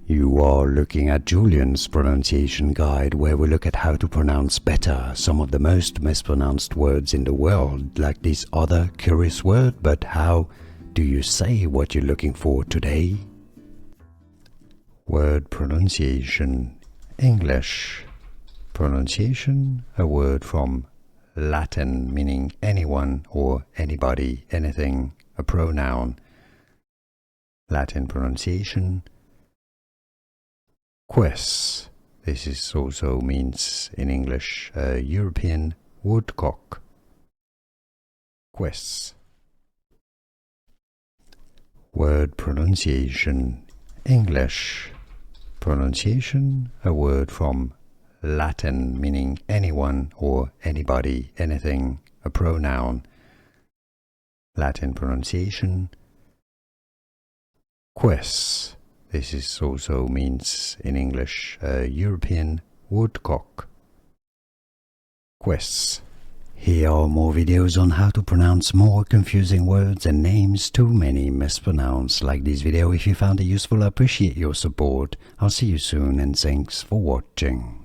You are looking at Julian's pronunciation guide, where we look at how to pronounce better some of the most mispronounced words in the world, like this other curious word. But how do you say what you're looking for today? Word pronunciation. English. Pronunciation, a word from Latin meaning anyone or anybody, anything, a pronoun. Latin pronunciation. Quis. This is also means in English a European woodcock. Quis. Word pronunciation. English. Pronunciation, a word from Latin meaning anyone or anybody, anything, a pronoun. Latin pronunciation. Quis. This is also means in English a European woodcock. Quis. Here are more videos on how to pronounce more confusing words and names too many mispronounced. Like this video if you found it useful. I appreciate your support. I'll see you soon and thanks for watching.